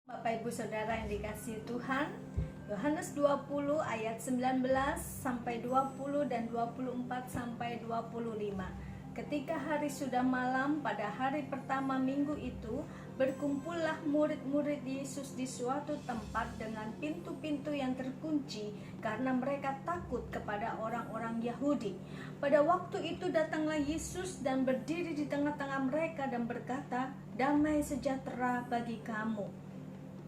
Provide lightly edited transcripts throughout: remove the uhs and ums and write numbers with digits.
Bapak Ibu Saudara yang dikasihi Tuhan, Yohanes 20 ayat 19 sampai 20 dan 24 sampai 25. Ketika hari sudah malam pada hari pertama minggu itu, berkumpullah murid-murid Yesus di suatu tempat dengan pintu-pintu yang terkunci karena mereka takut kepada orang-orang Yahudi. Pada waktu itu datanglah Yesus dan berdiri di tengah-tengah mereka dan berkata, "Damai sejahtera bagi kamu."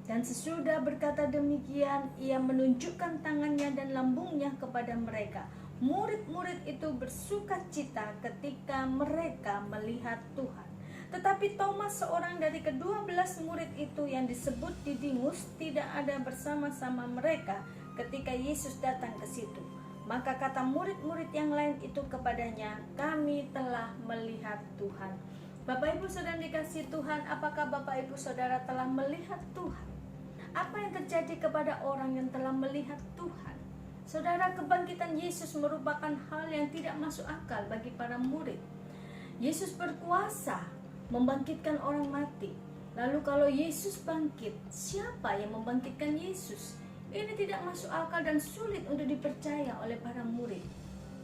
Dan sesudah berkata demikian, ia menunjukkan tangannya dan lambungnya kepada mereka. Murid-murid itu bersukacita ketika mereka melihat Tuhan. Tetapi Thomas, seorang dari ke-12 murid itu yang disebut Didimus, tidak ada bersama-sama mereka ketika Yesus datang ke situ. Maka kata murid-murid yang lain itu kepadanya, "Kami telah melihat Tuhan." Bapak Ibu Saudara dikasihi Tuhan, apakah Bapak Ibu Saudara telah melihat Tuhan? Apa yang terjadi kepada orang yang telah melihat Tuhan? Saudara, kebangkitan Yesus merupakan hal yang tidak masuk akal bagi para murid. Yesus berkuasa membangkitkan orang mati. Lalu kalau Yesus bangkit, siapa yang membangkitkan Yesus? Ini tidak masuk akal dan sulit untuk dipercaya oleh para murid.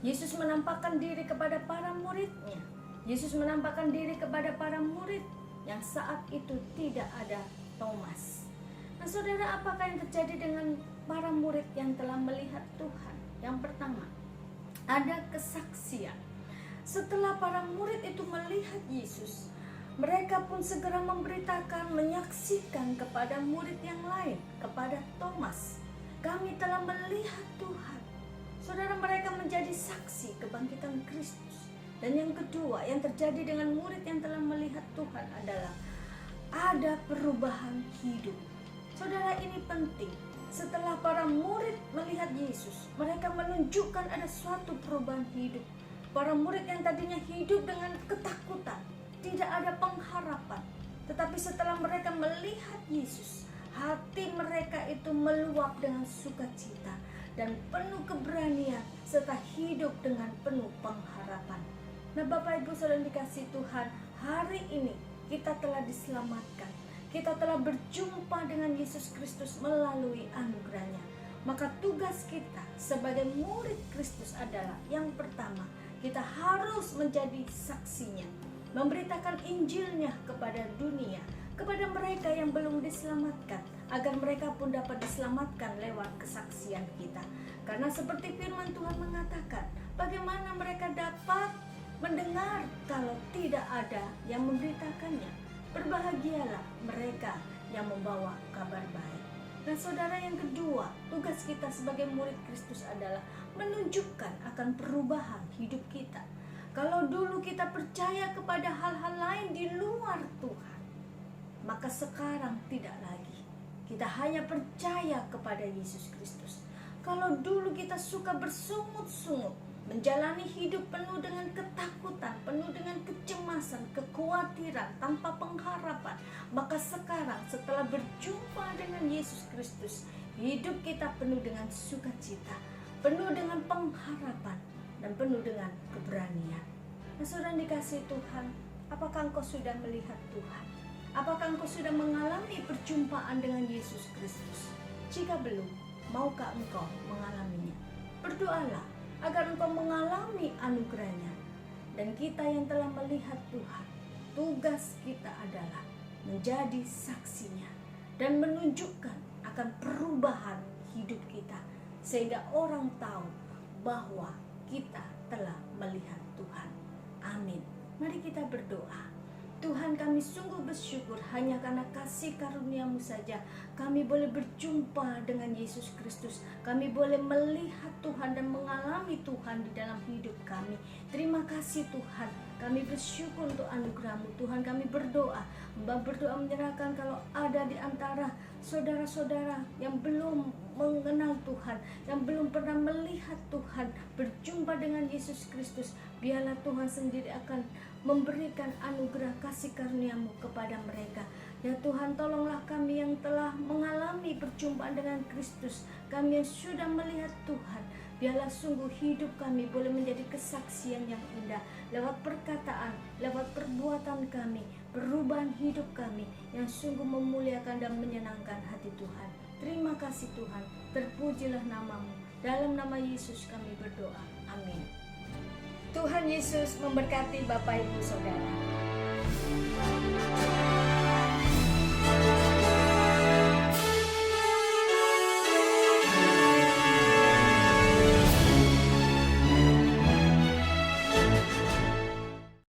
Yesus menampakkan diri kepada para muridnya. Yesus menampakkan diri kepada para murid yang saat itu tidak ada Thomas. Nah, saudara, apakah yang terjadi dengan para murid yang telah melihat Tuhan? Yang pertama, ada kesaksian. Setelah para murid itu melihat Yesus, mereka pun segera memberitakan, menyaksikan kepada murid yang lain, kepada Thomas, "Kami telah melihat Tuhan." Saudara, mereka menjadi saksi kebangkitan Kristus. Dan yang kedua, yang terjadi dengan murid yang telah melihat Tuhan adalah ada perubahan hidup. Saudara, ini penting. Setelah para murid melihat Yesus, mereka menunjukkan ada suatu perubahan hidup. Para murid yang tadinya hidup dengan ketakutan, tidak ada pengharapan. Tetapi setelah mereka melihat Yesus, hati mereka itu meluap dengan sukacita dan penuh keberanian serta hidup dengan penuh pengharapan. Nah, Bapak Ibu Saudara dikasihi Tuhan, hari ini kita telah diselamatkan. Kita telah berjumpa dengan Yesus Kristus melalui anugerahnya. Maka tugas kita sebagai murid Kristus adalah yang pertama, kita harus menjadi saksinya, memberitakan Injilnya kepada dunia, kepada mereka yang belum diselamatkan, agar mereka pun dapat diselamatkan lewat kesaksian kita. Karena seperti firman Tuhan mengatakan, bagaimana mereka dapat mendengar kalau tidak ada yang memberitakannya? Berbahagialah mereka yang membawa kabar baik. Nah, saudara, yang kedua, tugas kita sebagai murid Kristus adalah menunjukkan akan perubahan hidup kita. Kalau dulu kita percaya kepada hal-hal lain di luar Tuhan, maka sekarang tidak lagi. Kita hanya percaya kepada Yesus Kristus. Kalau dulu kita suka bersungut-sungut, menjalani hidup penuh dengan ketakutan, penuh dengan kecemasan, kekhawatiran, tanpa pengharapan, maka sekarang setelah berjumpa dengan Yesus Kristus, hidup kita penuh dengan sukacita, penuh dengan pengharapan, dan penuh dengan keberanian. Nah, saudara dikasihi Tuhan, apakah engkau sudah melihat Tuhan? Apakah engkau sudah mengalami perjumpaan dengan Yesus Kristus? Jika belum, maukah engkau mengalaminya? Berdoalah agar engkau mengalami anugerahnya. Dan kita yang telah melihat Tuhan, tugas kita adalah menjadi saksinya dan menunjukkan akan perubahan hidup kita, sehingga orang tahu bahwa kita telah melihat Tuhan. Amin. Mari kita berdoa. Tuhan, kami sungguh bersyukur hanya karena kasih karunia-Mu saja kami boleh berjumpa dengan Yesus Kristus. Kami boleh melihat Tuhan dan mengalami Tuhan di dalam hidup kami. Terima kasih Tuhan. Kami bersyukur untuk anugerah-Mu. Tuhan, kami berdoa menyerahkan kalau ada di antara saudara-saudara yang belum mengenal Tuhan, yang belum pernah melihat Tuhan, berjumpa dengan Yesus Kristus, biarlah Tuhan sendiri akan memberikan anugerah kasih karunia-Mu kepada mereka. Ya Tuhan, tolonglah kami yang telah mengalami perjumpaan dengan Kristus, kami yang sudah melihat Tuhan, biarlah sungguh hidup kami boleh menjadi kesaksian yang indah lewat perkataan, lewat perbuatan kami, perubahan hidup kami yang sungguh memuliakan dan menyenangkan hati Tuhan. Terima kasih Tuhan, terpujilah namamu. Dalam nama Yesus kami berdoa, amin. Tuhan Yesus memberkati Bapak Ibu Saudara.